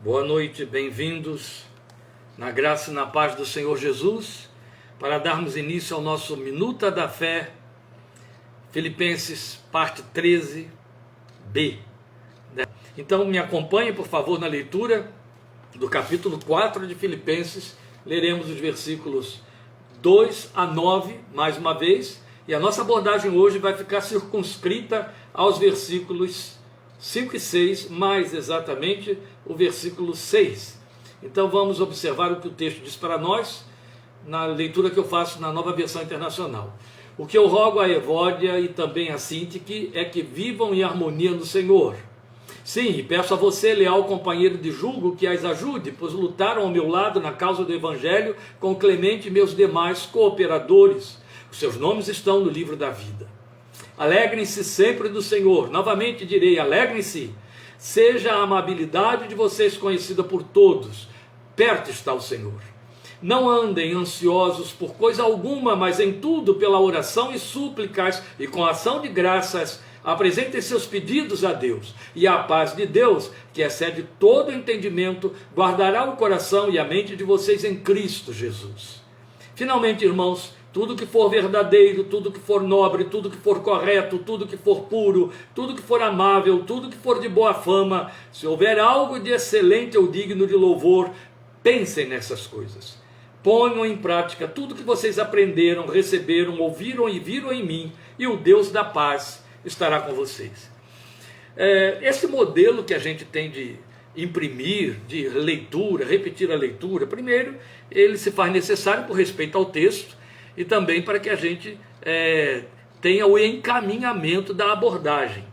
Boa noite, bem-vindos na graça e na paz do Senhor Jesus, para darmos início ao nosso Minuta da Fé, Filipenses, parte 13b. Então me acompanhe, por favor, na leitura do capítulo 4 de Filipenses. Leremos os versículos 2 a 9, mais uma vez, e a nossa abordagem hoje vai ficar circunscrita aos versículos 5 e 6, mais exatamente o versículo 6. Então vamos observar o que o texto diz para nós, na leitura que eu faço na Nova Versão Internacional. O que eu rogo a Evódia e também a Sintique é que vivam em harmonia no Senhor. Sim, e peço a você, leal companheiro de julgo, que as ajude, pois lutaram ao meu lado na causa do Evangelho com Clemente e meus demais cooperadores. Os seus nomes estão no livro da vida. Alegrem-se sempre do Senhor. Novamente direi, alegrem-se. Seja a amabilidade de vocês conhecida por todos. Perto está o Senhor. Não andem ansiosos por coisa alguma, mas em tudo pela oração e súplicas e com ação de graças apresentem seus pedidos a Deus. E a paz de Deus, que excede todo entendimento, guardará o coração e a mente de vocês em Cristo Jesus. Finalmente, irmãos, tudo que for verdadeiro, tudo que for nobre, tudo que for correto, tudo que for puro, tudo que for amável, tudo que for de boa fama, se houver algo de excelente ou digno de louvor, pensem nessas coisas. Ponham em prática tudo que vocês aprenderam, receberam, ouviram e viram em mim, e o Deus da paz estará com vocês. Esse modelo que a gente tem de imprimir, de leitura, repetir a leitura, primeiro, ele se faz necessário por respeito ao texto, e também para que a gente tenha o encaminhamento da abordagem.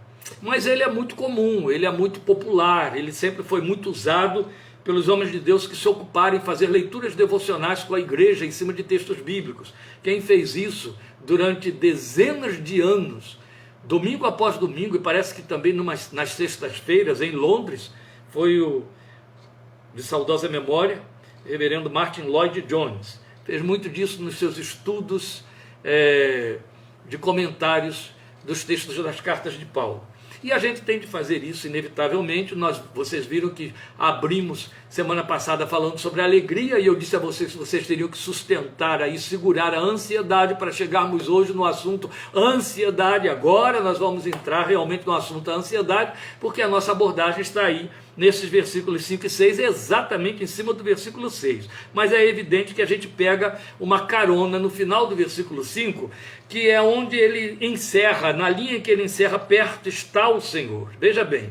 Mas ele é muito comum, ele é muito popular, ele sempre foi muito usado pelos homens de Deus que se ocuparam em fazer leituras devocionais com a igreja em cima de textos bíblicos. Quem fez isso durante dezenas de anos, domingo após domingo, e parece que também nas sextas-feiras em Londres, foi o, de saudosa memória, reverendo Martin Lloyd-Jones. Fez muito disso nos seus estudos de comentários dos textos das cartas de Paulo. E a gente tem de fazer isso inevitavelmente. Vocês viram que abrimos semana passada falando sobre a alegria, e eu disse a vocês que vocês teriam que sustentar aí, segurar a ansiedade para chegarmos hoje no assunto ansiedade. Agora nós vamos entrar realmente no assunto ansiedade, porque a nossa abordagem está aí nesses versículos 5 e 6, exatamente em cima do versículo 6. Mas é evidente que a gente pega uma carona no final do versículo 5, que é onde ele encerra, na linha que ele encerra, perto está o Senhor. Veja bem,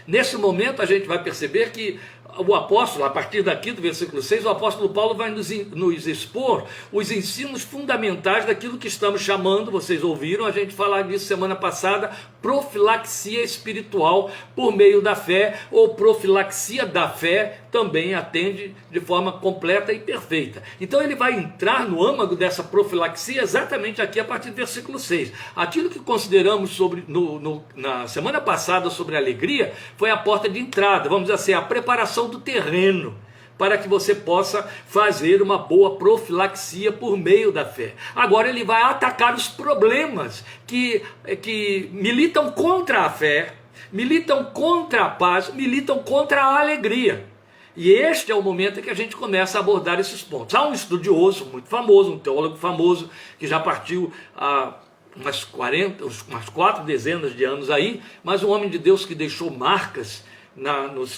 nesse momento a gente vai perceber que o apóstolo, a partir daqui do versículo 6, o apóstolo Paulo vai nos expor os ensinos fundamentais daquilo que estamos chamando, vocês ouviram a gente falar disso semana passada, profilaxia espiritual por meio da fé, ou profilaxia da fé, também atende de forma completa e perfeita. Então ele vai entrar no âmago dessa profilaxia exatamente aqui a partir do versículo 6. Aquilo que consideramos na semana passada sobre a alegria foi a porta de entrada, vamos dizer assim, a preparação do terreno para que você possa fazer uma boa profilaxia por meio da fé. Agora ele vai atacar os problemas que militam contra a fé, militam contra a paz, militam contra a alegria. E este é o momento em que a gente começa a abordar esses pontos. Há um estudioso muito famoso, um teólogo famoso, que já partiu há umas 4 dezenas de anos aí, mas um homem de Deus que deixou marcas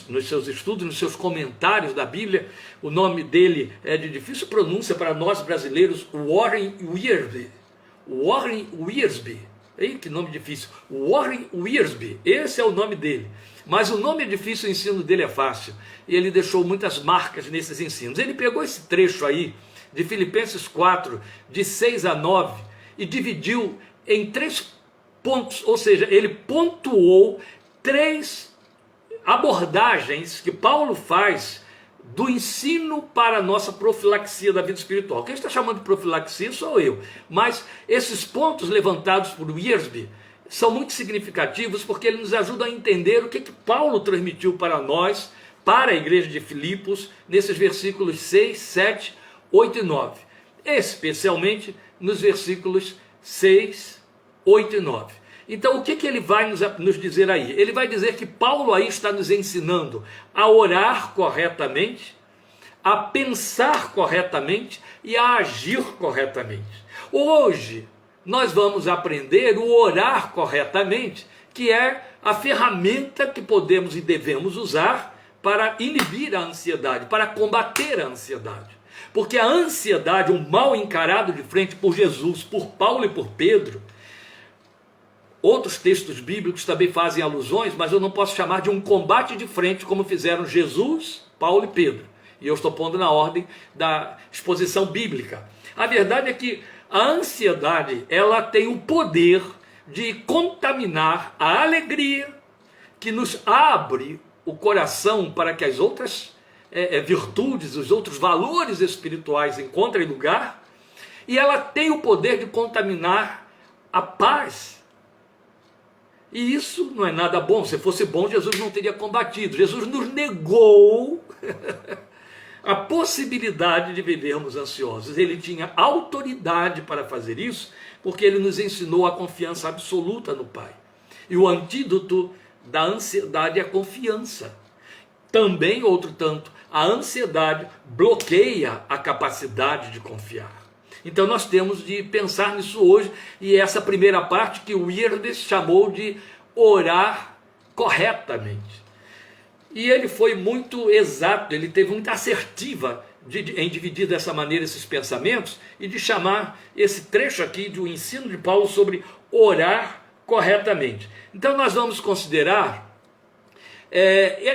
nos seus estudos, nos seus comentários da Bíblia. O nome dele é de difícil pronúncia para nós brasileiros, Warren Wiersbe. Warren Wiersbe. Ei, que nome difícil. Warren Wiersbe, esse é o nome dele. Mas o nome é difícil, o ensino dele é fácil. E ele deixou muitas marcas nesses ensinos. Ele pegou esse trecho aí, de Filipenses 4, de 6 a 9, e dividiu em 3 pontos, ou seja, ele pontuou 3 abordagens que Paulo faz do ensino para a nossa profilaxia da vida espiritual. Quem está chamando de profilaxia sou eu, mas esses pontos levantados por Wiersbe são muito significativos, porque ele nos ajuda a entender o que Paulo transmitiu para nós, para a igreja de Filipos, nesses versículos 6, 7, 8 e 9, especialmente nos versículos 6, 8 e 9. Então o que ele vai nos dizer aí? Ele vai dizer que Paulo aí está nos ensinando a orar corretamente, a pensar corretamente e a agir corretamente. Hoje nós vamos aprender o orar corretamente, que é a ferramenta que podemos e devemos usar para inibir a ansiedade, para combater a ansiedade. Porque a ansiedade, um mal encarado de frente por Jesus, por Paulo e por Pedro, outros textos bíblicos também fazem alusões, mas eu não posso chamar de um combate de frente como fizeram Jesus, Paulo e Pedro. E eu estou pondo na ordem da exposição bíblica. A verdade é que a ansiedade, ela tem o poder de contaminar a alegria que nos abre o coração para que as outras virtudes, os outros valores espirituais encontrem lugar, e ela tem o poder de contaminar a paz. E isso não é nada bom. Se fosse bom, Jesus não teria combatido. Jesus nos negou a possibilidade de vivermos ansiosos. Ele tinha autoridade para fazer isso, porque ele nos ensinou a confiança absoluta no Pai. E o antídoto da ansiedade é a confiança. Também, outro tanto, a ansiedade bloqueia a capacidade de confiar. Então nós temos de pensar nisso hoje, e essa primeira parte que o Wirdes chamou de orar corretamente. E ele foi muito exato, ele teve muita assertiva em dividir dessa maneira esses pensamentos e de chamar esse trecho aqui do ensino de Paulo sobre orar corretamente. Então nós vamos considerar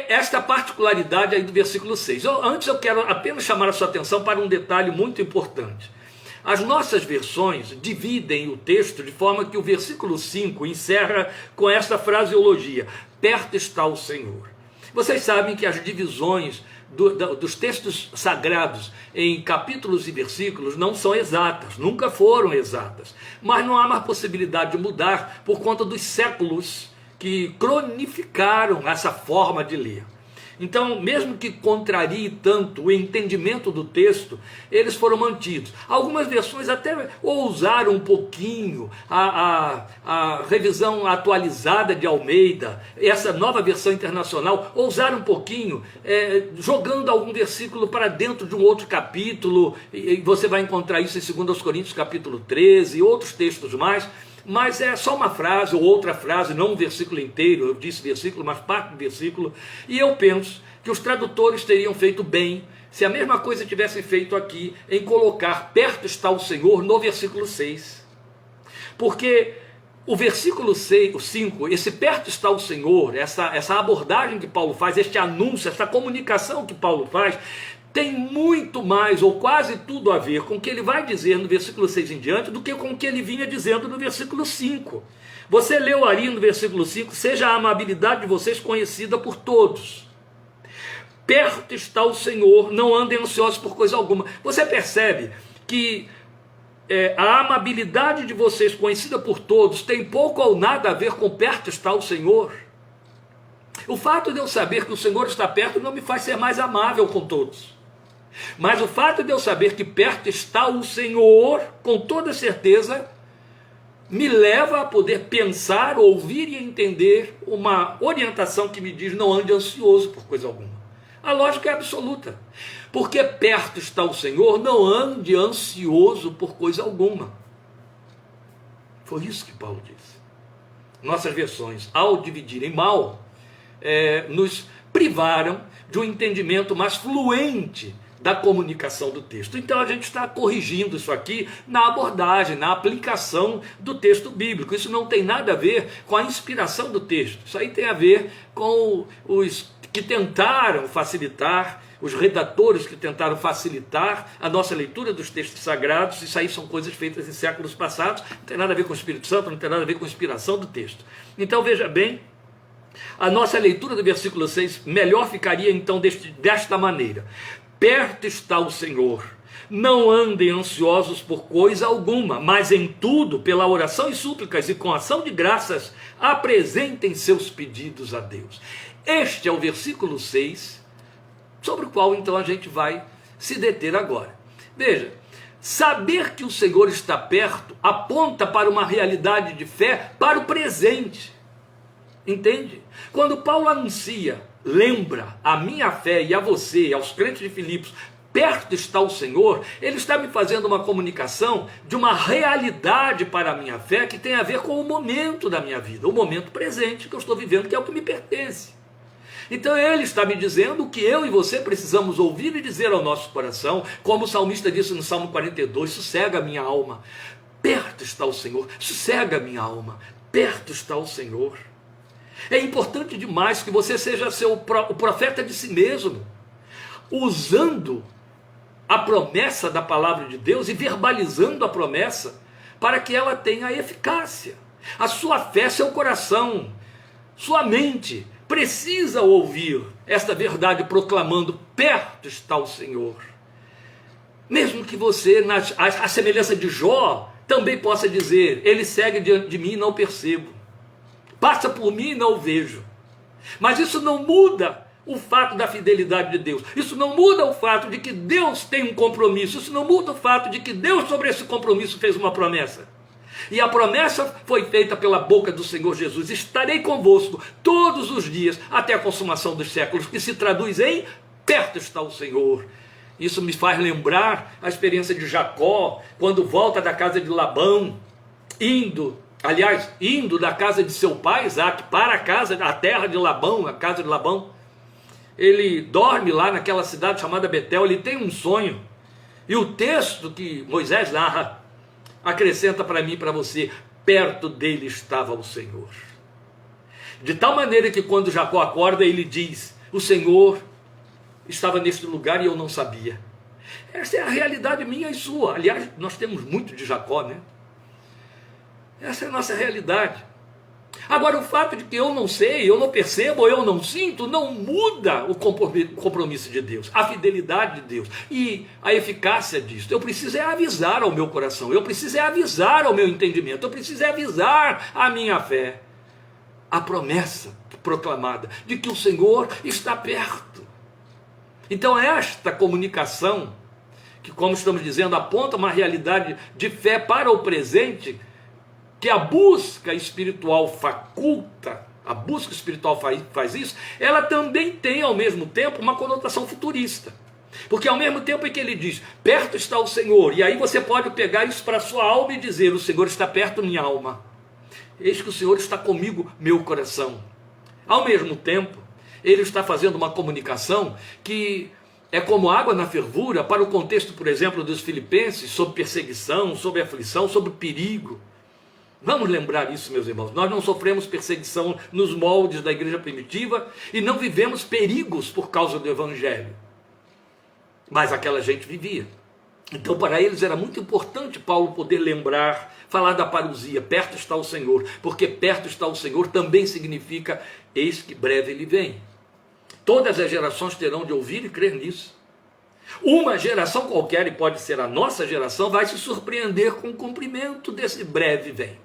esta particularidade aí do versículo 6. Antes eu quero apenas chamar a sua atenção para um detalhe muito importante. As nossas versões dividem o texto de forma que o versículo 5 encerra com esta fraseologia: perto está o Senhor. Vocês sabem que as divisões dos textos sagrados em capítulos e versículos não são exatas, nunca foram exatas, mas não há mais possibilidade de mudar por conta dos séculos que cronificaram essa forma de ler. Então, mesmo que contrarie tanto o entendimento do texto, eles foram mantidos. Algumas versões até ousaram um pouquinho a revisão atualizada de Almeida, essa nova versão internacional, ousaram um pouquinho, jogando algum versículo para dentro de um outro capítulo, e você vai encontrar isso em 2 Coríntios capítulo 13 e outros textos mais. Mas é só uma frase ou outra frase, não um versículo inteiro. Eu disse versículo, mas parte do versículo. E eu penso que os tradutores teriam feito bem se a mesma coisa tivessem feito aqui, em colocar perto está o Senhor no versículo 6. Porque o versículo 5, esse perto está o Senhor, essa abordagem que Paulo faz, este anúncio, essa comunicação que Paulo faz, tem muito mais, ou quase tudo a ver com o que ele vai dizer no versículo 6 em diante, do que com o que ele vinha dizendo no versículo 5. Você leu ali no versículo 5, seja a amabilidade de vocês conhecida por todos. Perto está o Senhor, não andem ansiosos por coisa alguma. Você percebe que a amabilidade de vocês conhecida por todos tem pouco ou nada a ver com perto está o Senhor. O fato de eu saber que o Senhor está perto não me faz ser mais amável com todos. Mas o fato de eu saber que perto está o Senhor, com toda certeza, me leva a poder pensar, ouvir e entender uma orientação que me diz: não ande ansioso por coisa alguma. A lógica é absoluta. Porque perto está o Senhor, não ande ansioso por coisa alguma. Foi isso que Paulo disse. Nossas versões, ao dividirem mal, nos privaram de um entendimento mais fluente da comunicação do texto. Então a gente está corrigindo isso aqui na abordagem, na aplicação do texto bíblico. Isso não tem nada a ver com a inspiração do texto. Isso aí tem a ver com os que tentaram facilitar, os redatores que tentaram facilitar a nossa leitura dos textos sagrados. Isso aí são coisas feitas em séculos passados, não tem nada a ver com o Espírito Santo, não tem nada a ver com a inspiração do texto. Então veja bem, a nossa leitura do versículo 6 melhor ficaria então desta maneira: perto está o Senhor, não andem ansiosos por coisa alguma, mas em tudo, pela oração e súplicas e com ação de graças, apresentem seus pedidos a Deus. Este é o versículo 6, sobre o qual então a gente vai se deter agora. Veja, Saber que o Senhor está perto aponta para uma realidade de fé para o presente. Entende? Quando Paulo anuncia, lembra a minha fé e a você, aos crentes de Filipos, perto está o Senhor, ele está me fazendo uma comunicação de uma realidade para a minha fé que tem a ver com o momento da minha vida, o momento presente que eu estou vivendo, que é o que me pertence. Então ele está me dizendo o que eu e você precisamos ouvir e dizer ao nosso coração, como o salmista disse no Salmo 42, sossega a minha alma, perto está o Senhor, sossega a minha alma, perto está o Senhor. É importante demais que você seja o profeta de si mesmo, usando a promessa da palavra de Deus e verbalizando a promessa para que ela tenha eficácia. A sua fé, seu coração, sua mente precisa ouvir esta verdade proclamando, perto está o Senhor. Mesmo que você, à semelhança de Jó, também possa dizer, ele segue diante de mim e não percebo. Passa por mim e não o vejo. Mas isso não muda o fato da fidelidade de Deus. Isso não muda o fato de que Deus tem um compromisso. Isso não muda o fato de que Deus sobre esse compromisso fez uma promessa. E a promessa foi feita pela boca do Senhor Jesus. Estarei convosco todos os dias até a consumação dos séculos, que se traduz em perto está o Senhor. Isso me faz lembrar a experiência de Jacó, quando volta da casa de Labão, indo da casa de seu pai Isaac para a terra de Labão, a casa de Labão. Ele dorme lá naquela cidade chamada Betel, ele tem um sonho, e o texto que Moisés narra acrescenta para mim e para você, perto dele estava o Senhor. De tal maneira que quando Jacó acorda, ele diz, o Senhor estava neste lugar e eu não sabia. Essa é a realidade minha e sua. Aliás, nós temos muito de Jacó, né? Essa é a nossa realidade. Agora, o fato de que eu não sei, eu não percebo, eu não sinto, não muda o compromisso de Deus, a fidelidade de Deus e a eficácia disso. Eu preciso avisar ao meu coração, eu preciso avisar ao meu entendimento, eu preciso avisar a minha fé. A promessa proclamada de que o Senhor está perto. Então, esta comunicação, que como estamos dizendo, aponta uma realidade de fé para o presente, que a busca espiritual faculta, a busca espiritual faz isso, ela também tem ao mesmo tempo uma conotação futurista. Porque ao mesmo tempo em que ele diz, perto está o Senhor, e aí você pode pegar isso para a sua alma e dizer, o Senhor está perto minha alma. Eis que o Senhor está comigo, meu coração. Ao mesmo tempo, ele está fazendo uma comunicação que é como água na fervura para o contexto, por exemplo, dos filipenses, sobre perseguição, sobre aflição, sobre perigo. Vamos lembrar isso, meus irmãos. Nós não sofremos perseguição nos moldes da igreja primitiva e não vivemos perigos por causa do evangelho. Mas aquela gente vivia. Então, para eles era muito importante Paulo poder lembrar, falar da parousia, perto está o Senhor, porque perto está o Senhor também significa, eis que breve ele vem. Todas as gerações terão de ouvir e crer nisso. Uma geração qualquer, e pode ser a nossa geração, vai se surpreender com o cumprimento desse breve vem.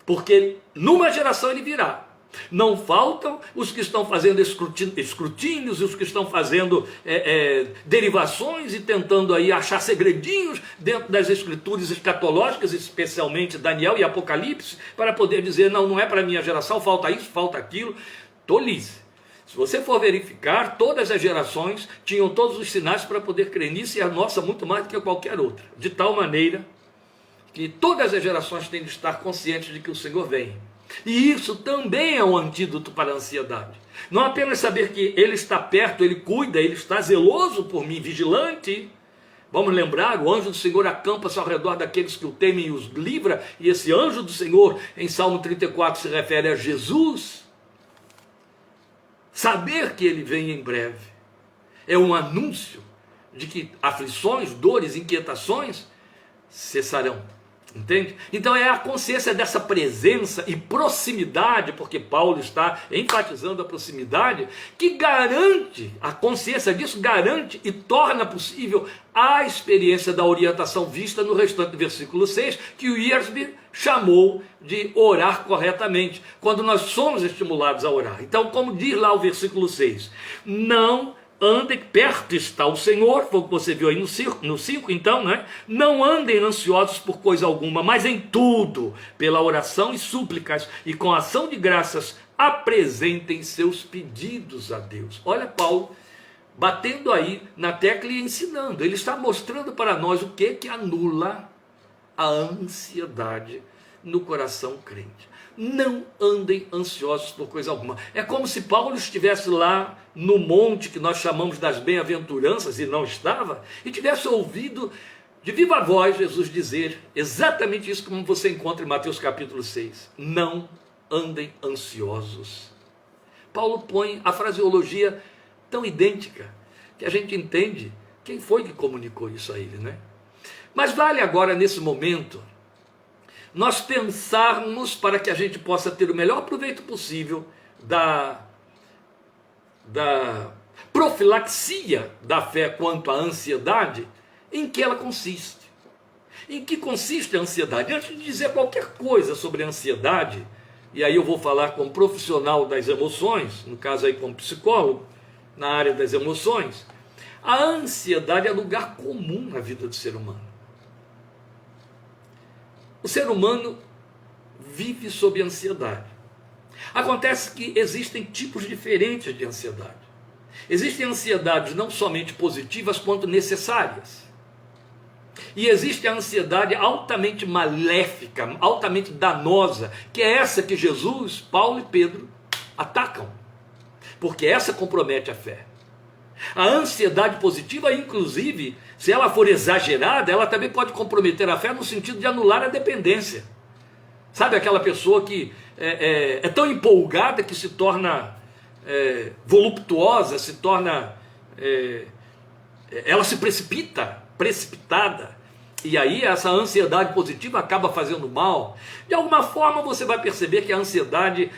Porque numa geração ele virá. Não faltam os que estão fazendo escrutínios, os que estão fazendo derivações e tentando aí achar segredinhos dentro das escrituras escatológicas, especialmente Daniel e Apocalipse, para poder dizer, não é para a minha geração, falta isso, falta aquilo. Tolice. Se você for verificar, todas as gerações tinham todos os sinais para poder crer nisso, e a nossa muito mais do que qualquer outra. De tal maneira que todas as gerações têm de estar conscientes de que o Senhor vem. E isso também é um antídoto para a ansiedade. Não apenas saber que Ele está perto, Ele cuida, Ele está zeloso por mim, vigilante. Vamos lembrar, o anjo do Senhor acampa-se ao redor daqueles que o temem e os livra. E esse anjo do Senhor, em Salmo 34, se refere a Jesus. Saber que Ele vem em breve é um anúncio de que aflições, dores, inquietações cessarão. Entende? Então é a consciência dessa presença e proximidade, porque Paulo está enfatizando a proximidade, que garante, a consciência disso garante e torna possível a experiência da orientação vista no restante do versículo 6, que o Wiersbe chamou de orar corretamente, quando nós somos estimulados a orar. Então, como diz lá o versículo 6, não andem, perto está o Senhor, foi o que você viu aí no 5, então, né? Não andem ansiosos por coisa alguma, mas em tudo, pela oração e súplicas, e com ação de graças, apresentem seus pedidos a Deus. Olha Paulo batendo aí na tecla e ensinando. Ele está mostrando para nós o que anula a ansiedade no coração crente. Não andem ansiosos por coisa alguma. É como se Paulo estivesse lá no monte que nós chamamos das bem-aventuranças, e não estava, e tivesse ouvido de viva voz Jesus dizer exatamente isso como você encontra em Mateus capítulo 6. Não andem ansiosos. Paulo põe a fraseologia tão idêntica que a gente entende quem foi que comunicou isso a ele, né? Mas vale agora, nesse momento, nós pensarmos para que a gente possa ter o melhor proveito possível da profilaxia da fé quanto à ansiedade, em que ela consiste. Em que consiste a ansiedade? Antes de dizer qualquer coisa sobre a ansiedade, e aí eu vou falar como profissional das emoções, no caso aí como psicólogo, na área das emoções, a ansiedade é lugar comum na vida do ser humano. O ser humano vive sob ansiedade. Acontece que existem tipos diferentes de ansiedade. Existem ansiedades não somente positivas, quanto necessárias. E existe a ansiedade altamente maléfica, altamente danosa, que é essa que Jesus, Paulo e Pedro atacam. Porque essa compromete a fé. A ansiedade positiva, inclusive, se ela for exagerada, ela também pode comprometer a fé no sentido de anular a dependência. Sabe aquela pessoa que é tão empolgada que se torna voluptuosa, se torna... ela se precipitada. E aí essa ansiedade positiva acaba fazendo mal. De alguma forma você vai perceber que a ansiedade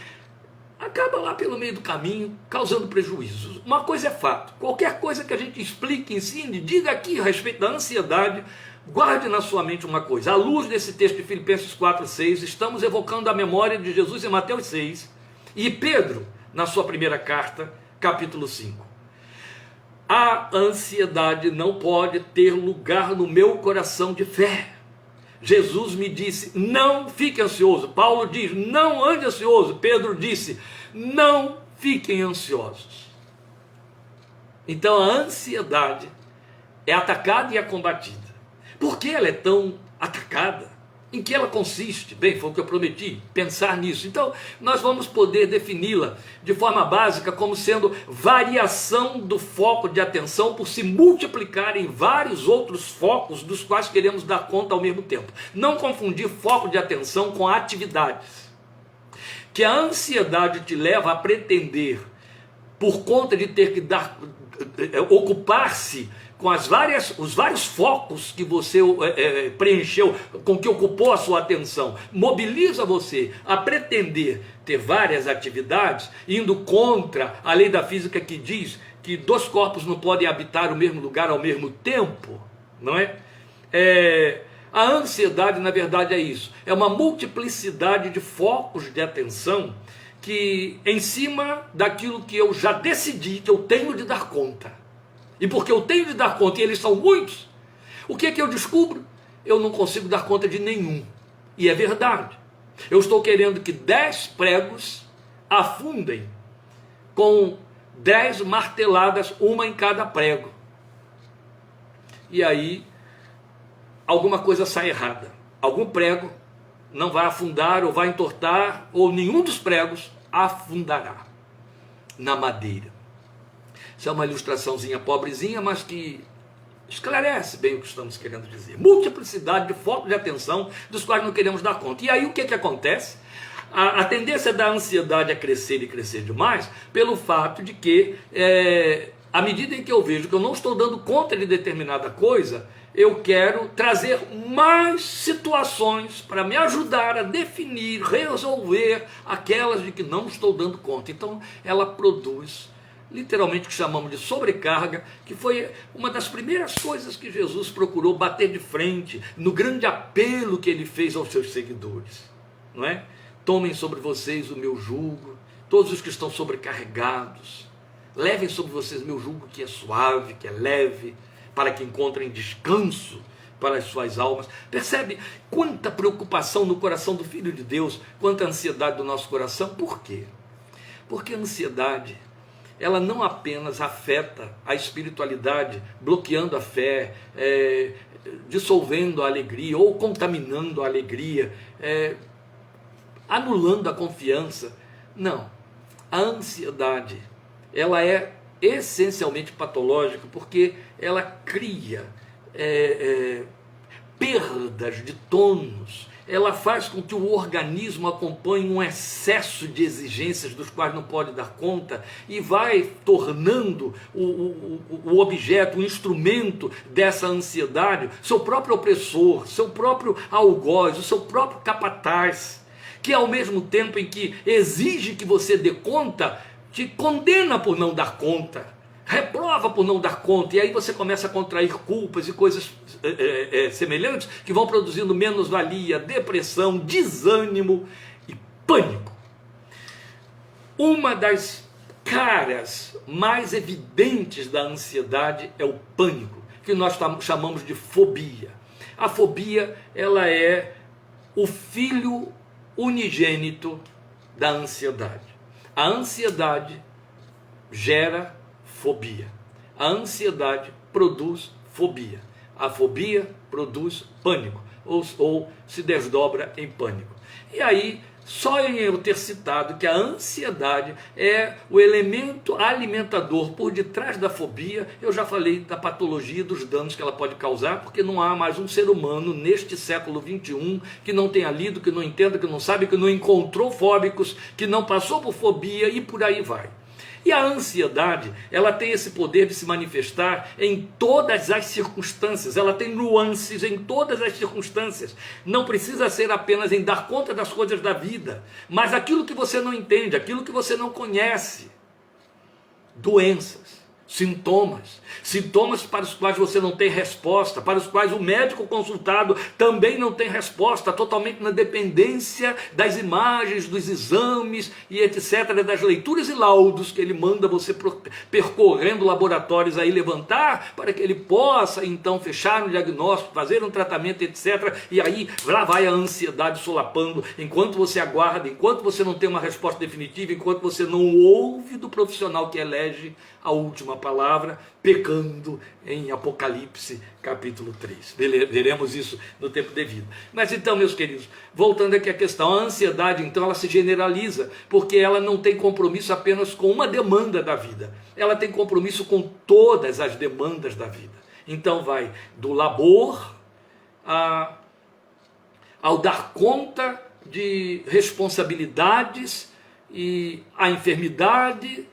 acaba lá pelo meio do caminho, causando prejuízos. Uma coisa é fato, qualquer coisa que a gente explique, ensine, diga aqui a respeito da ansiedade, guarde na sua mente uma coisa. À luz desse texto de Filipenses 4:6, estamos evocando a memória de Jesus em Mateus 6, e Pedro, na sua primeira carta, capítulo 5. A ansiedade não pode ter lugar no meu coração de fé. Jesus me disse, não fique ansioso. Paulo diz, não ande ansioso. Pedro disse, não fiquem ansiosos. Então a ansiedade é atacada e é combatida. Por que ela é tão atacada? Em que ela consiste? Bem, foi o que eu prometi, pensar nisso. Então, nós vamos poder defini-la de forma básica como sendo variação do foco de atenção por se multiplicar em vários outros focos dos quais queremos dar conta ao mesmo tempo. Não confundir foco de atenção com atividades. Que a ansiedade te leva a pretender, por conta de ter que ocupar-se com os vários focos que você preencheu, com que ocupou a sua atenção, mobiliza você a pretender ter várias atividades, indo contra a lei da física que diz que dois corpos não podem habitar o mesmo lugar ao mesmo tempo, não é? A ansiedade, na verdade, é isso, é uma multiplicidade de focos de atenção que em cima daquilo que eu já decidi que eu tenho de dar conta. E porque eu tenho de dar conta, e eles são muitos, o que é que eu descubro? Eu não consigo dar conta de nenhum. E é verdade. Eu estou querendo que 10 pregos afundem com 10 marteladas, uma em cada prego. E aí, alguma coisa sai errada. Algum prego não vai afundar, ou vai entortar, ou nenhum dos pregos afundará na madeira. Isso é uma ilustraçãozinha pobrezinha, mas que esclarece bem o que estamos querendo dizer. Multiplicidade de focos de atenção dos quais não queremos dar conta. E aí o que acontece? A tendência da ansiedade é crescer e crescer demais, pelo fato de que, à medida em que eu vejo que eu não estou dando conta de determinada coisa, eu quero trazer mais situações para me ajudar a definir, resolver aquelas de que não estou dando conta. Então ela produz literalmente o que chamamos de sobrecarga, que foi uma das primeiras coisas que Jesus procurou bater de frente, no grande apelo que ele fez aos seus seguidores, não é? Tomem sobre vocês o meu jugo, todos os que estão sobrecarregados, Levem sobre vocês meu jugo que é suave, que é leve, para que encontrem descanso para as suas almas. Percebe quanta preocupação no coração do Filho de Deus, quanta ansiedade do nosso coração? Por quê? Porque a ansiedade, ela não apenas afeta a espiritualidade, bloqueando a fé, dissolvendo a alegria ou contaminando a alegria, anulando a confiança. Não, a ansiedade, ela é essencialmente patológica porque ela cria perdas de tônus, ela faz com que o organismo acompanhe um excesso de exigências dos quais não pode dar conta e vai tornando o objeto, o instrumento dessa ansiedade, seu próprio opressor, seu próprio algoz, o seu próprio capataz, que ao mesmo tempo em que exige que você dê conta, te condena por não dar conta, reprova por não dar conta, e aí você começa a contrair culpas e coisas semelhantes que vão produzindo menos-valia, depressão, desânimo e pânico. Uma das caras mais evidentes da ansiedade é o pânico, que nós chamamos de fobia. A fobia, ela é o filho unigênito da ansiedade. A ansiedade gera fobia. A ansiedade produz fobia. A fobia produz pânico, ou se desdobra em pânico. E aí, só em eu ter citado que a ansiedade é o elemento alimentador por detrás da fobia, eu já falei da patologia, dos danos que ela pode causar, porque não há mais um ser humano neste século XXI que não tenha lido, que não entenda, que não sabe, que não encontrou fóbicos, que não passou por fobia e por aí vai. E a ansiedade, ela tem esse poder de se manifestar em todas as circunstâncias, ela tem nuances em todas as circunstâncias. Não precisa ser apenas em dar conta das coisas da vida, mas aquilo que você não entende, aquilo que você não conhece. Doenças, sintomas para os quais você não tem resposta, para os quais o médico consultado também não tem resposta, totalmente na dependência das imagens, dos exames e etc., das leituras e laudos que ele manda você percorrendo laboratórios aí levantar, para que ele possa então fechar um diagnóstico, fazer um tratamento, etc., e aí lá vai a ansiedade solapando, enquanto você aguarda, enquanto você não tem uma resposta definitiva, enquanto você não ouve do profissional que elege a última palavra, pecando em Apocalipse capítulo 3. Veremos isso no tempo devido. Mas então, meus queridos, voltando aqui à questão, a ansiedade então ela se generaliza, porque ela não tem compromisso apenas com uma demanda da vida, ela tem compromisso com todas as demandas da vida. Então vai do labor ao dar conta de responsabilidades e a enfermidade,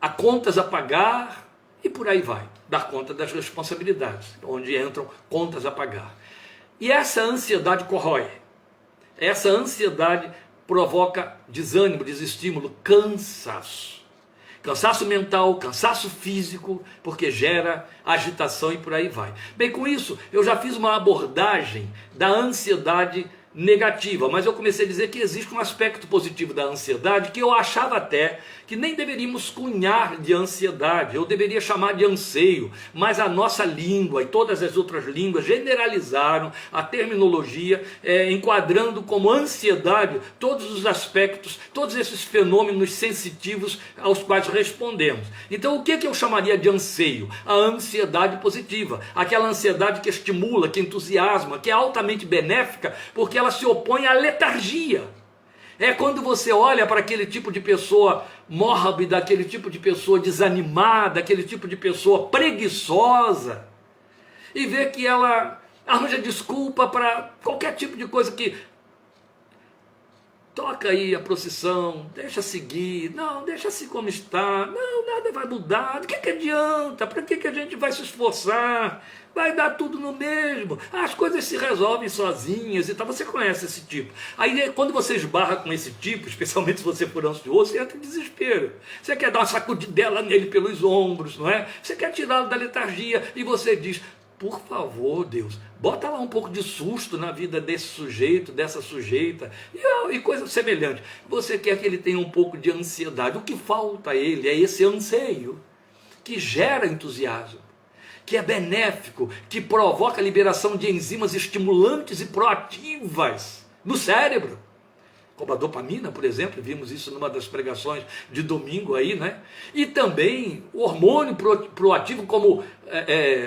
há contas a pagar e por aí vai, dar conta das responsabilidades, onde entram contas a pagar. E essa ansiedade corrói, essa ansiedade provoca desânimo, desestímulo, cansaço. Cansaço mental, cansaço físico, porque gera agitação e por aí vai. Bem, com isso, eu já fiz uma abordagem da ansiedade negativa, mas eu comecei a dizer que existe um aspecto positivo da ansiedade que eu achava até que nem deveríamos cunhar de ansiedade, eu deveria chamar de anseio, mas a nossa língua e todas as outras línguas generalizaram a terminologia, enquadrando como ansiedade todos os aspectos, todos esses fenômenos sensitivos aos quais respondemos. Então o que eu chamaria de anseio? A ansiedade positiva, aquela ansiedade que estimula, que entusiasma, que é altamente benéfica, porque ela se opõe à letargia. É quando você olha para aquele tipo de pessoa mórbida, aquele tipo de pessoa desanimada, aquele tipo de pessoa preguiçosa, e vê que ela arranja desculpa para qualquer tipo de coisa, que toca aí a procissão, deixa seguir, não, deixa assim como está, não, nada vai mudar, do que adianta, para que a gente vai se esforçar, vai dar tudo no mesmo, as coisas se resolvem sozinhas e tal. Você conhece esse tipo. Aí quando você esbarra com esse tipo, especialmente se você for ansioso, você entra em desespero, você quer dar uma sacudidela nele pelos ombros, não é? Você quer tirá-lo da letargia e você diz: por favor, Deus, bota lá um pouco de susto na vida desse sujeito, dessa sujeita, e coisa semelhante. Você quer que ele tenha um pouco de ansiedade. O que falta a ele é esse anseio que gera entusiasmo, que é benéfico, que provoca a liberação de enzimas estimulantes e proativas no cérebro. Como a dopamina, por exemplo, vimos isso numa das pregações de domingo aí, né? E também o hormônio proativo como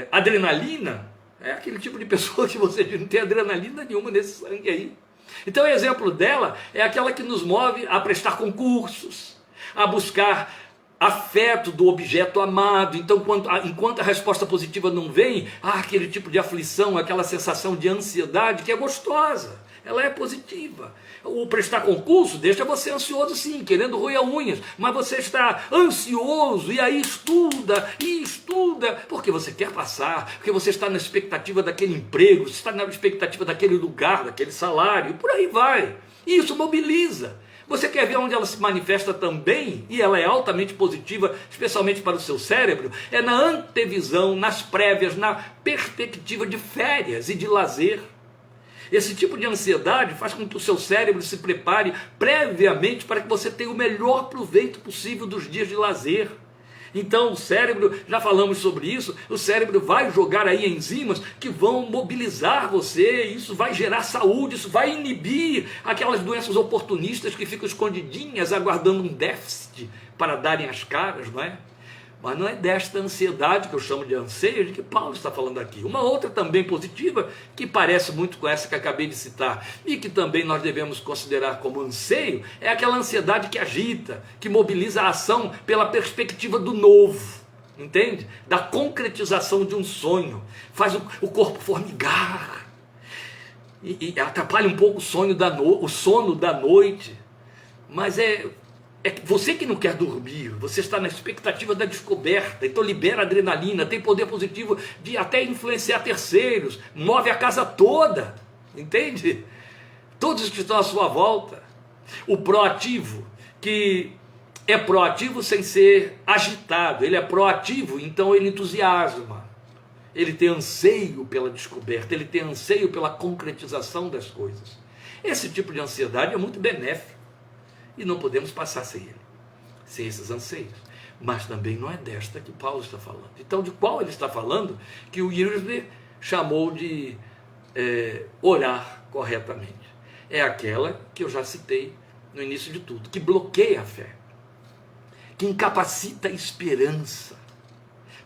adrenalina. É aquele tipo de pessoa que você não tem adrenalina nenhuma nesse sangue aí. Então o exemplo dela é aquela que nos move a prestar concursos, a buscar afeto do objeto amado. Então enquanto a resposta positiva não vem, há aquele tipo de aflição, aquela sensação de ansiedade que é gostosa, ela é positiva. O prestar concurso deixa você ansioso sim, querendo roer unhas, mas você está ansioso e aí estuda, porque você quer passar, porque você está na expectativa daquele emprego, você está na expectativa daquele lugar, daquele salário, por aí vai. E isso mobiliza. Você quer ver onde ela se manifesta também, e ela é altamente positiva, especialmente para o seu cérebro, é na antevisão, nas prévias, na perspectiva de férias e de lazer. Esse tipo de ansiedade faz com que o seu cérebro se prepare previamente para que você tenha o melhor proveito possível dos dias de lazer. Então o cérebro, já falamos sobre isso, o cérebro vai jogar aí enzimas que vão mobilizar você, isso vai gerar saúde, isso vai inibir aquelas doenças oportunistas que ficam escondidinhas, aguardando um déficit para darem as caras, não é? Mas não é desta ansiedade, que eu chamo de anseio, de que Paulo está falando aqui. Uma outra também positiva, que parece muito com essa que acabei de citar, e que também nós devemos considerar como anseio, é aquela ansiedade que agita, que mobiliza a ação pela perspectiva do novo, entende? Da concretização de um sonho, faz o corpo formigar, e atrapalha um pouco o sono da noite, mas é você que não quer dormir, você está na expectativa da descoberta, então libera adrenalina, tem poder positivo de até influenciar terceiros, move a casa toda, entende? Todos que estão à sua volta. O proativo, que é proativo sem ser agitado, ele é proativo, então ele entusiasma, ele tem anseio pela descoberta, ele tem anseio pela concretização das coisas. Esse tipo de ansiedade é muito benéfico. E não podemos passar sem ele, sem esses anseios. Mas também não é desta que Paulo está falando. Então, de qual ele está falando? Que o Wiersbe chamou de orar corretamente. É aquela que eu já citei no início de tudo, que bloqueia a fé, que incapacita a esperança,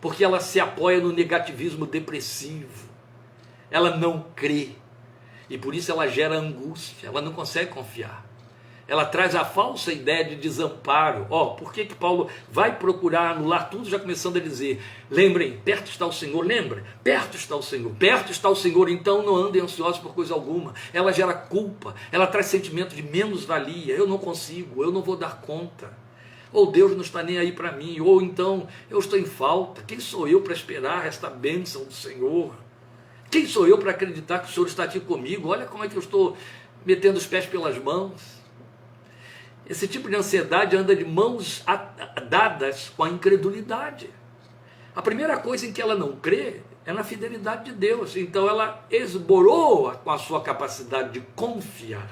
porque ela se apoia no negativismo depressivo, ela não crê, e por isso ela gera angústia, ela não consegue confiar. Ela traz a falsa ideia de desamparo. Por que Paulo vai procurar anular tudo, já começando a dizer, lembrem, perto está o Senhor, lembra? Perto está o Senhor, então não andem ansiosos por coisa alguma. Ela gera culpa, ela traz sentimento de menos-valia, eu não consigo, eu não vou dar conta. Ou Deus não está nem aí para mim, ou então eu estou em falta, quem sou eu para esperar esta bênção do Senhor? Quem sou eu para acreditar que o Senhor está aqui comigo? Olha como é que eu estou metendo os pés pelas mãos. Esse tipo de ansiedade anda de mãos dadas com a incredulidade. A primeira coisa em que ela não crê é na fidelidade de Deus. Então ela esboroa com a sua capacidade de confiar.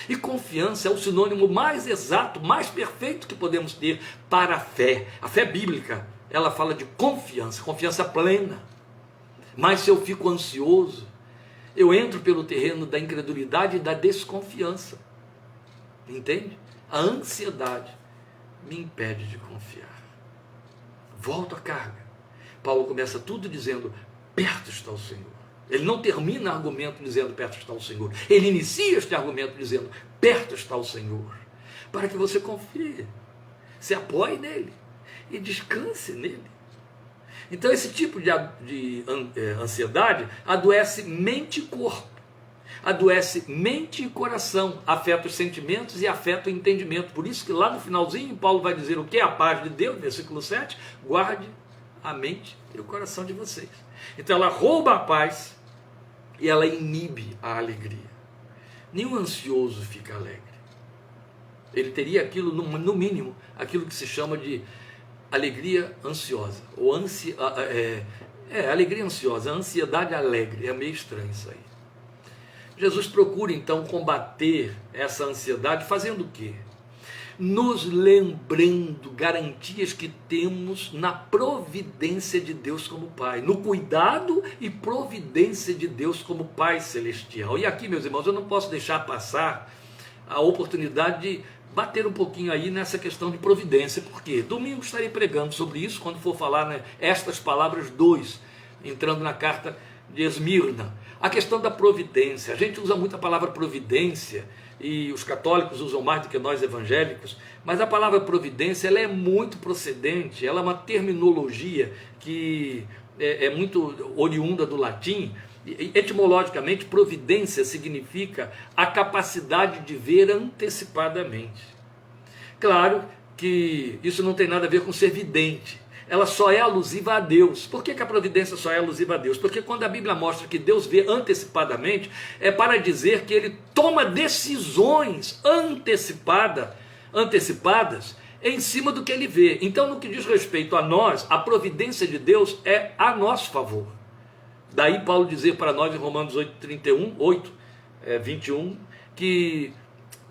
E confiança é o sinônimo mais exato, mais perfeito que podemos ter para a fé. A fé bíblica, ela fala de confiança, confiança plena. Mas se eu fico ansioso, eu entro pelo terreno da incredulidade e da desconfiança. Entende? A ansiedade me impede de confiar. Volto à carga. Paulo começa tudo dizendo, perto está o Senhor. Ele não termina o argumento dizendo, perto está o Senhor. Ele inicia este argumento dizendo, perto está o Senhor. Para que você confie, se apoie nele e descanse nele. Então esse tipo de ansiedade adoece mente e corpo. Adoece mente e coração, afeta os sentimentos e afeta o entendimento. Por isso que lá no finalzinho, Paulo vai dizer o que? A paz de Deus, versículo 7, guarde a mente e o coração de vocês. Então ela rouba a paz e ela inibe a alegria. Nenhum ansioso fica alegre. Ele teria aquilo, no mínimo, aquilo que se chama de alegria ansiosa, ou Alegria ansiosa, ansiedade alegre, é meio estranho isso aí. Jesus procura então combater essa ansiedade fazendo o quê? Nos lembrando garantias que temos na providência de Deus como Pai, no cuidado e providência de Deus como Pai Celestial. E aqui, meus irmãos, eu não posso deixar passar a oportunidade de bater um pouquinho aí nessa questão de providência, porque domingo estarei pregando sobre isso, quando for falar, né, estas palavras 2, entrando na carta de Esmirna. A questão da providência, a gente usa muito a palavra providência, e os católicos usam mais do que nós evangélicos, mas a palavra providência ela é muito procedente, ela é uma terminologia que é muito oriunda do latim. Etimologicamente, providência significa a capacidade de ver antecipadamente. Claro que isso não tem nada a ver com ser vidente, ela só é alusiva a Deus. Por que a providência só é alusiva a Deus? Porque quando a Bíblia mostra que Deus vê antecipadamente, é para dizer que Ele toma decisões antecipadas em cima do que Ele vê. Então, no que diz respeito a nós, a providência de Deus é a nosso favor. Daí Paulo dizer para nós em Romanos 8:21, que,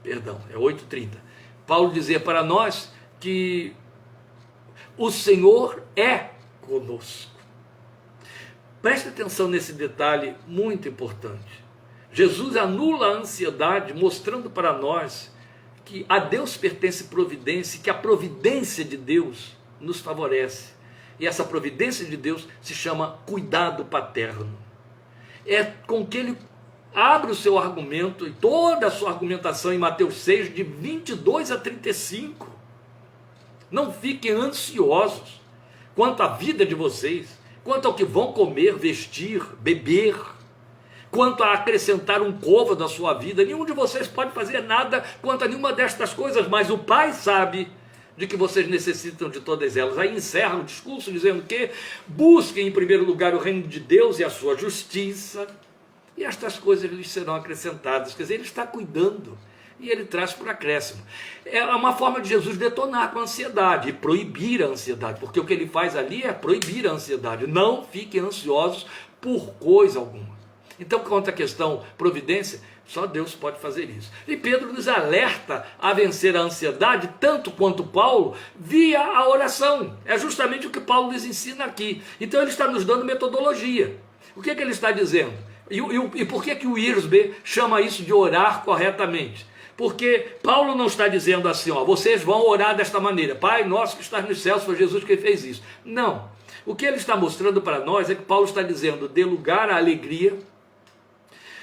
perdão, é 8:30, Paulo dizer para nós que o Senhor é conosco. Preste atenção nesse detalhe muito importante. Jesus anula a ansiedade, mostrando para nós que a Deus pertence providência, que a providência de Deus nos favorece. E essa providência de Deus se chama cuidado paterno. É com que ele abre o seu argumento e toda a sua argumentação em Mateus 6, de 22 a 35. Não fiquem ansiosos quanto à vida de vocês, quanto ao que vão comer, vestir, beber, quanto a acrescentar um côvado à sua vida. Nenhum de vocês pode fazer nada quanto a nenhuma destas coisas, mas o Pai sabe de que vocês necessitam de todas elas. Aí encerra o discurso dizendo que busquem em primeiro lugar o reino de Deus e a sua justiça, e estas coisas lhes serão acrescentadas. Quer dizer, Ele está cuidando. E Ele traz por acréscimo. É uma forma de Jesus detonar com a ansiedade e proibir a ansiedade, porque o que Ele faz ali é proibir a ansiedade. Não fiquem ansiosos por coisa alguma. Então, quanto à questão providência, só Deus pode fazer isso. E Pedro nos alerta a vencer a ansiedade, tanto quanto Paulo, via a oração. É justamente o que Paulo nos ensina aqui. Então ele está nos dando metodologia. O que ele está dizendo? E por que o Wiersbe chama isso de orar corretamente? Porque Paulo não está dizendo assim, vocês vão orar desta maneira, Pai nosso que estás nos céus, foi Jesus que fez isso. Não. O que ele está mostrando para nós é que Paulo está dizendo, dê lugar à alegria,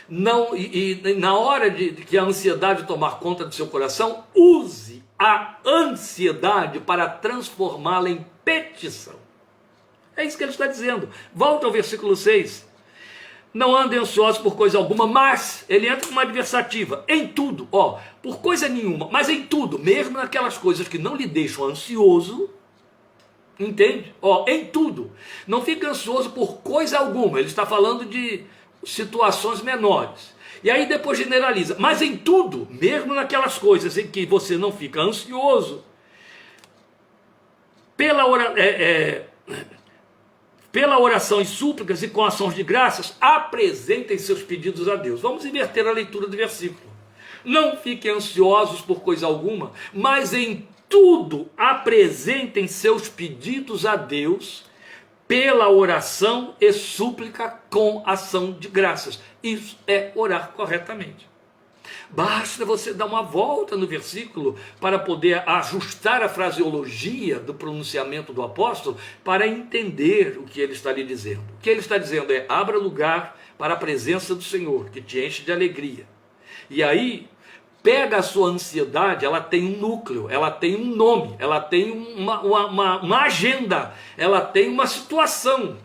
não, e na hora de que a ansiedade tomar conta do seu coração, use a ansiedade para transformá-la em petição. É isso que ele está dizendo. Volta ao versículo 6. Não andem ansiosos por coisa alguma, mas ele entra com uma adversativa, em tudo, por coisa nenhuma, mas em tudo, mesmo naquelas coisas que não lhe deixam ansioso, entende? Em tudo, não fique ansioso por coisa alguma, ele está falando de situações menores, e aí depois generaliza, mas em tudo, mesmo naquelas coisas em que você não fica ansioso, pela oração e súplicas e com ações de graças, apresentem seus pedidos a Deus. Vamos inverter a leitura do versículo. Não fiquem ansiosos por coisa alguma, mas em tudo apresentem seus pedidos a Deus, pela oração e súplica com ação de graças. Isso é orar corretamente. Basta você dar uma volta no versículo para poder ajustar a fraseologia do pronunciamento do apóstolo para entender o que ele está lhe dizendo. O que ele está dizendo é, abra lugar para a presença do Senhor, que te enche de alegria. E aí, pega a sua ansiedade, ela tem um núcleo, ela tem um nome, ela tem uma agenda, ela tem uma situação.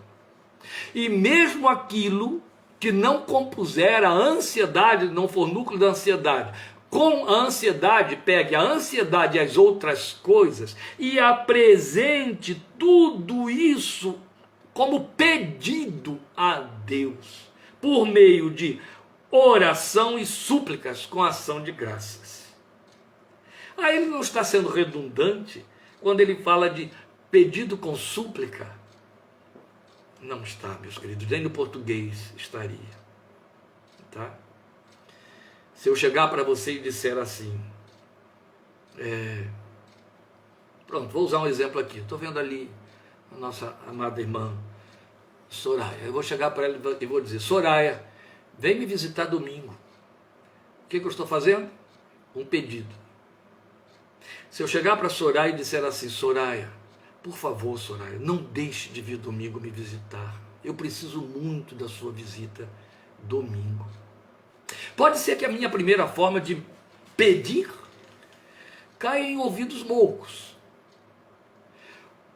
E mesmo aquilo que não compuser a ansiedade, não for núcleo da ansiedade, com a ansiedade, pegue a ansiedade e as outras coisas e apresente tudo isso como pedido a Deus, por meio de oração e súplicas com ação de graças. Aí ele não está sendo redundante quando ele fala de pedido com súplica, Não está, meus queridos, nem no português estaria. Tá? Se eu chegar para você e disser assim, pronto, vou usar um exemplo aqui. Estou vendo ali a nossa amada irmã Soraya. Eu vou chegar para ela e vou dizer: Soraya, vem me visitar domingo. O que eu estou fazendo? Um pedido. Se eu chegar para Soraya e disser assim: Soraya, por favor, Soraya, não deixe de vir domingo me visitar. Eu preciso muito da sua visita domingo. Pode ser que a minha primeira forma de pedir caia em ouvidos moucos.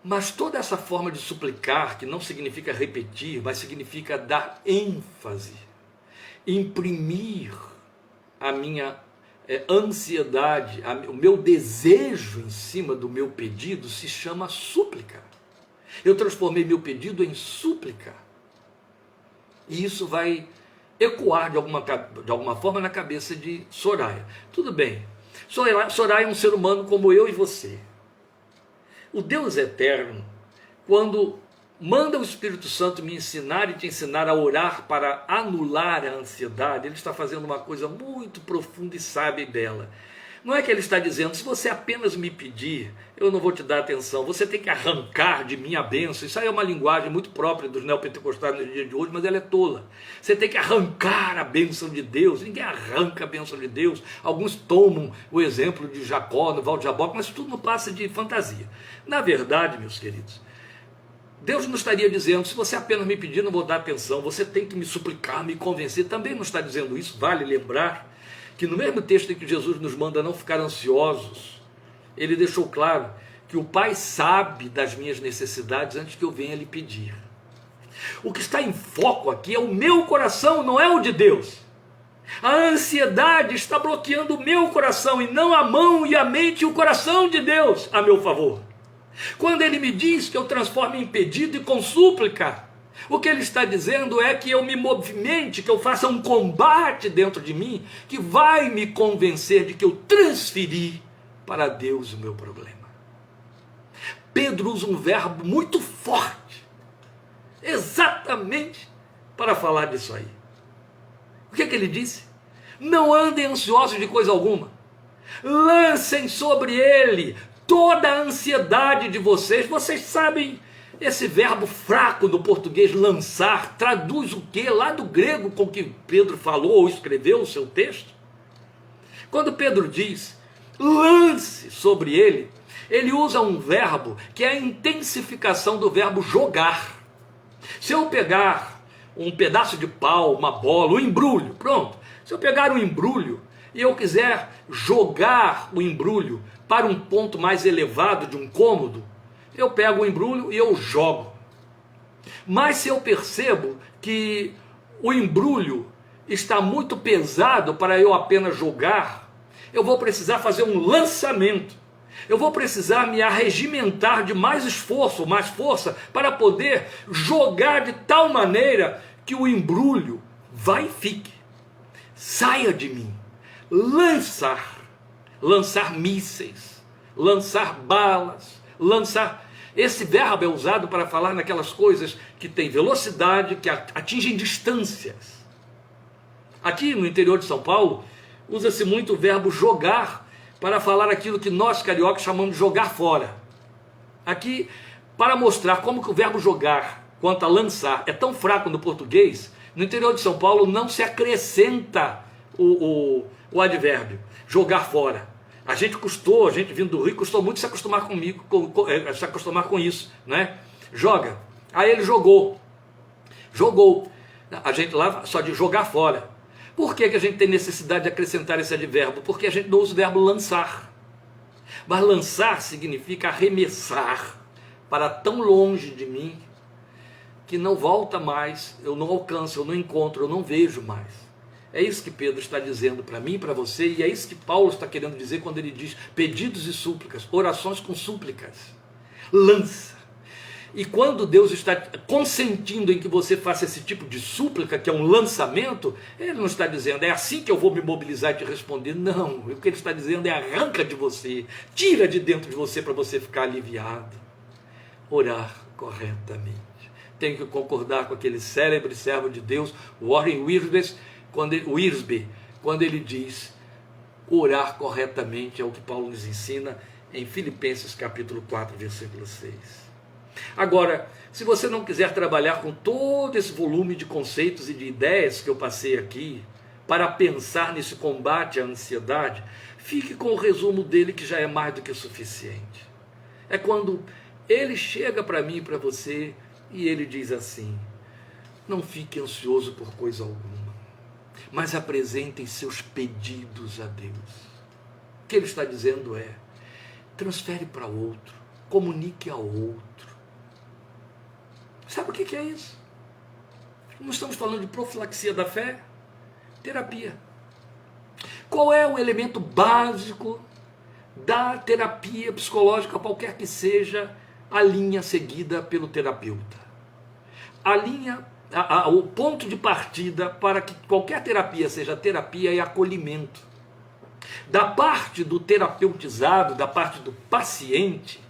Mas toda essa forma de suplicar, que não significa repetir, mas significa dar ênfase, imprimir a minha ansiedade, o meu desejo em cima do meu pedido, se chama súplica. Eu transformei meu pedido em súplica. E isso vai ecoar de alguma forma na cabeça de Soraya. Tudo bem, Soraya é um ser humano como eu e você. O Deus eterno, quando manda o Espírito Santo me ensinar e te ensinar a orar para anular a ansiedade, Ele está fazendo uma coisa muito profunda e sábia e bela. Não é que Ele está dizendo: se você apenas me pedir, eu não vou te dar atenção, você tem que arrancar de mim a bênção. Isso aí é uma linguagem muito própria dos neopentecostais no dia de hoje, mas ela é tola. Você tem que arrancar a bênção de Deus. Ninguém arranca a bênção de Deus. Alguns tomam o exemplo de Jacó, no Val de Jaboque, mas tudo não passa de fantasia. Na verdade, meus queridos, Deus não estaria dizendo: se você apenas me pedir, não vou dar atenção, você tem que me suplicar, me convencer. Também não está dizendo isso. Vale lembrar que no mesmo texto em que Jesus nos manda não ficar ansiosos, Ele deixou claro que o Pai sabe das minhas necessidades antes que eu venha lhe pedir. O que está em foco aqui é o meu coração, não é o de Deus. A ansiedade está bloqueando o meu coração e não a mão e a mente e o coração de Deus a meu favor. Quando Ele me diz que eu transformo em pedido e com súplica, o que Ele está dizendo é que eu me movimente, que eu faça um combate dentro de mim, que vai me convencer de que eu transferi para Deus o meu problema. Pedro usa um verbo muito forte, exatamente para falar disso aí. O que ele disse? Não andem ansiosos de coisa alguma, lancem sobre Ele toda a ansiedade de vocês. Vocês sabem, esse verbo fraco no português, lançar, traduz o que lá do grego com que Pedro falou ou escreveu o seu texto? Quando Pedro diz lance sobre ele, ele usa um verbo que é a intensificação do verbo jogar. Se eu pegar um pedaço de pau, uma bola, um embrulho, pronto. Se eu pegar um embrulho e eu quiser jogar o embrulho para um ponto mais elevado de um cômodo, eu pego o embrulho e eu jogo. Mas se eu percebo que o embrulho está muito pesado para eu apenas jogar, eu vou precisar fazer um lançamento. Eu vou precisar me arregimentar de mais esforço, mais força, para poder jogar de tal maneira que o embrulho vai e fique. Saia de mim. Lançar mísseis, lançar balas, lançar... Esse verbo é usado para falar naquelas coisas que têm velocidade, que atingem distâncias. Aqui no interior de São Paulo, usa-se muito o verbo jogar para falar aquilo que nós cariocas chamamos de jogar fora. Aqui, para mostrar como que o verbo jogar, quanto a lançar, é tão fraco no português, no interior de São Paulo não se acrescenta o advérbio, jogar fora. A gente vindo do Rio, custou muito se acostumar se acostumar com isso, né? Joga. Aí ele jogou. A gente lá só de jogar fora. Por que a gente tem necessidade de acrescentar esse advérbio? Porque a gente não usa o verbo lançar. Mas lançar significa arremessar para tão longe de mim que não volta mais, eu não alcanço, eu não encontro, eu não vejo mais. É isso que Pedro está dizendo para mim e para você, e é isso que Paulo está querendo dizer quando ele diz pedidos e súplicas, orações com súplicas. Lança. E quando Deus está consentindo em que você faça esse tipo de súplica, que é um lançamento, Ele não está dizendo, é assim que eu vou me mobilizar e te responder. Não, o que Ele está dizendo é arranca de você, tira de dentro de você para você ficar aliviado. Orar corretamente. tenho que concordar com aquele célebre servo de Deus, Warren Wiersbe, quando ele diz: orar corretamente é o que Paulo nos ensina em Filipenses capítulo 4, versículo 6. Agora, se você não quiser trabalhar com todo esse volume de conceitos e de ideias que eu passei aqui, para pensar nesse combate à ansiedade, fique com o resumo dele, que já é mais do que suficiente. É quando ele chega para mim e para você e ele diz assim: não fique ansioso por coisa alguma, mas apresentem seus pedidos a Deus. O que ele está dizendo é: transfere para outro, comunique ao outro. Sabe o que é isso? Não estamos falando de profilaxia da fé? Terapia. Qual é o elemento básico da terapia psicológica, qualquer que seja a linha seguida pelo terapeuta? A linha, o ponto de partida para que qualquer terapia seja terapia é acolhimento. Da parte do terapeutizado, da parte do paciente,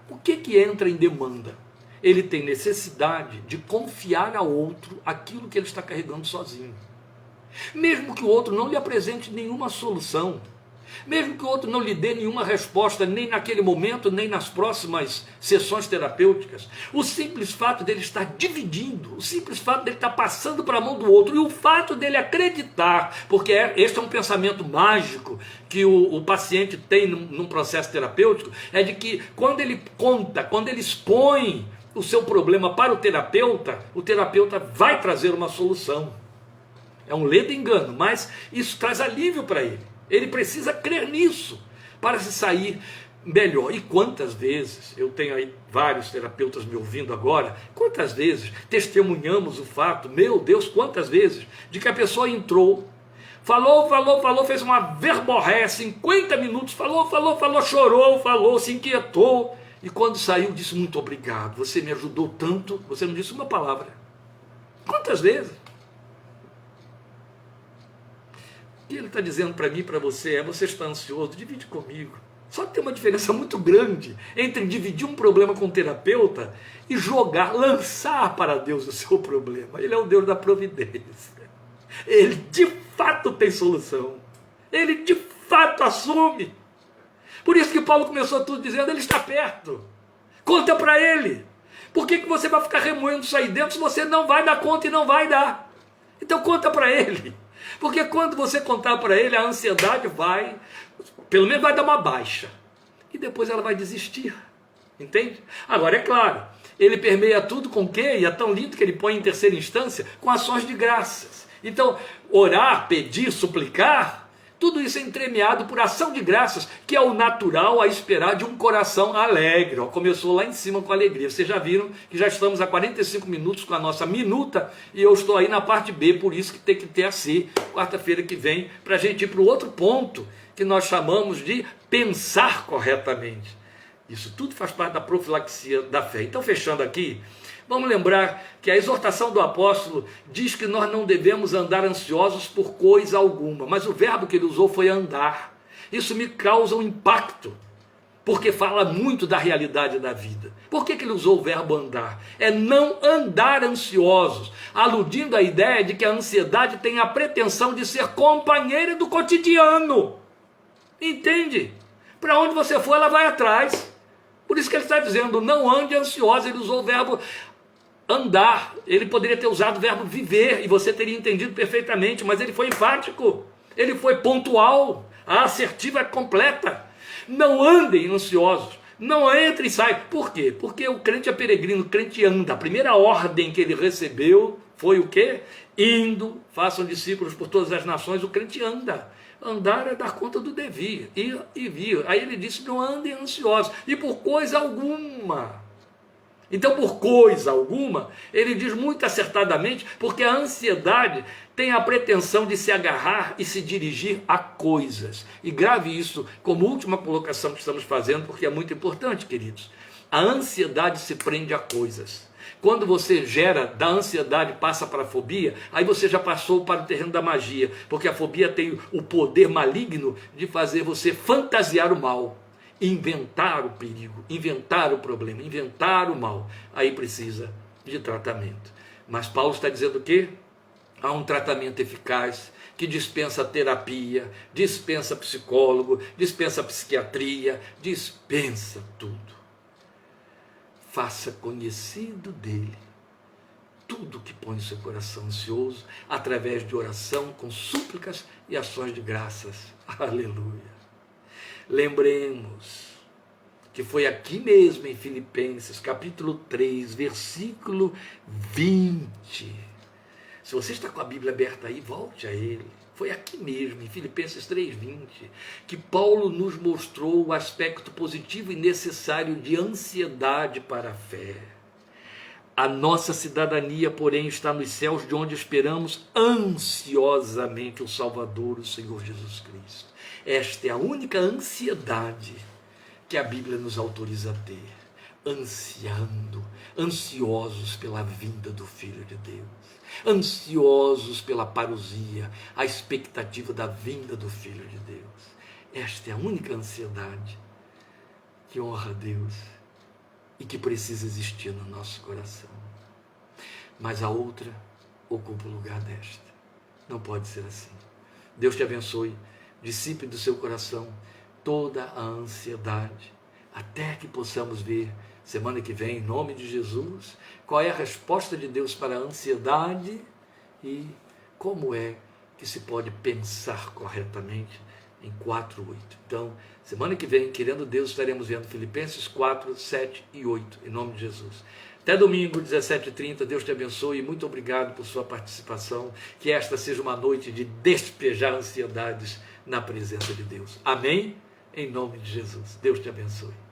o que entra em demanda? Ele tem necessidade de confiar ao outro aquilo que ele está carregando sozinho. Mesmo que o outro não lhe apresente nenhuma solução, mesmo que o outro não lhe dê nenhuma resposta, nem naquele momento, nem nas próximas sessões terapêuticas, o simples fato dele estar dividindo, o simples fato dele estar passando para a mão do outro, e o fato dele acreditar, porque este é um pensamento mágico que o paciente tem num processo terapêutico, é de que quando ele conta, quando ele expõe o seu problema para o terapeuta vai trazer uma solução. É um ledo engano, mas isso traz alívio para ele. Ele precisa crer nisso para se sair melhor. E quantas vezes, eu tenho aí vários terapeutas me ouvindo agora, quantas vezes testemunhamos o fato, meu Deus, quantas vezes, de que a pessoa entrou, falou, fez uma verborréia, 50 minutos, falou, chorou, se inquietou, e quando saiu disse: muito obrigado, você me ajudou tanto, você não disse uma palavra. Quantas vezes? O que ele está dizendo para mim e para você é: você está ansioso, divide comigo. Só que tem uma diferença muito grande entre dividir um problema com um terapeuta e lançar para Deus o seu problema. Ele é o Deus da providência. Ele de fato tem solução. Ele de fato assume. Por isso que Paulo começou tudo dizendo: ele está perto. Conta para ele. Por que você vai ficar remoendo isso aí dentro se você não vai dar conta e não vai dar? Então conta para ele. Porque quando você contar para ele, a ansiedade pelo menos vai dar uma baixa. E depois ela vai desistir. Entende? Agora, é claro, ele permeia tudo com o quê? E é tão lindo que ele põe em terceira instância, com ações de graças. Então, orar, pedir, suplicar, tudo isso é entremeado por ação de graças, que é o natural a esperar de um coração alegre. Começou lá em cima com alegria. Vocês já viram que já estamos a 45 minutos com a nossa minuta, e eu estou aí na parte B, por isso que tem que ter a C, quarta-feira que vem, para a gente ir para o outro ponto, que nós chamamos de pensar corretamente. Isso tudo faz parte da profilaxia da fé. Então, fechando aqui, vamos lembrar que a exortação do apóstolo diz que nós não devemos andar ansiosos por coisa alguma, mas o verbo que ele usou foi andar. Isso me causa um impacto, porque fala muito da realidade da vida. Por que ele usou o verbo andar? É não andar ansiosos, aludindo à ideia de que a ansiedade tem a pretensão de ser companheira do cotidiano. Entende? Para onde você for, ela vai atrás. Por isso que ele está dizendo: não ande ansioso. Ele usou o verbo andar. Ele poderia ter usado o verbo viver, e você teria entendido perfeitamente, mas ele foi enfático, ele foi pontual, a assertiva é completa. Não andem ansiosos, não entre e sai. Por quê? Porque o crente é peregrino, o crente anda. A primeira ordem que ele recebeu foi o quê? Indo, façam discípulos por todas as nações. O crente anda. Andar é dar conta do devir, ir e vir. Aí ele disse: não andem ansiosos, e por coisa alguma. Então, por coisa alguma, ele diz muito acertadamente, porque a ansiedade tem a pretensão de se agarrar e se dirigir a coisas. E grave isso como última colocação que estamos fazendo, porque é muito importante, queridos. A ansiedade se prende a coisas. Quando você gera da ansiedade, passa para a fobia, aí você já passou para o terreno da magia, porque a fobia tem o poder maligno de fazer você fantasiar o mal, inventar o perigo, inventar o problema, inventar o mal. Aí precisa de tratamento. Mas Paulo está dizendo o quê? Há um tratamento eficaz que dispensa terapia, dispensa psicólogo, dispensa psiquiatria, dispensa tudo. Faça conhecido dele tudo que põe o seu coração ansioso, através de oração, com súplicas e ações de graças. Aleluia. Lembremos que foi aqui mesmo em Filipenses, capítulo 3, versículo 20. Se você está com a Bíblia aberta aí, volte a ele. Foi aqui mesmo, em Filipenses 3,20, que Paulo nos mostrou o aspecto positivo e necessário de ansiedade para a fé. A nossa cidadania, porém, está nos céus, de onde esperamos ansiosamente o Salvador, o Senhor Jesus Cristo. Esta é a única ansiedade que a Bíblia nos autoriza a ter. Ansiosos pela vinda do Filho de Deus. Ansiosos pela parousia, a expectativa da vinda do Filho de Deus. Esta é a única ansiedade que honra a Deus e que precisa existir no nosso coração. Mas a outra ocupa o lugar desta. Não pode ser assim. Deus te abençoe, dissipe do seu coração toda a ansiedade, até que possamos ver semana que vem, em nome de Jesus, qual é a resposta de Deus para a ansiedade e como é que se pode pensar corretamente em 4:8. Então, semana que vem, querendo Deus, estaremos vendo Filipenses 4, 7 e 8, em nome de Jesus. Até domingo, 17h30, Deus te abençoe e muito obrigado por sua participação, que esta seja uma noite de despejar ansiedades na presença de Deus. Amém? Em nome de Jesus. Deus te abençoe.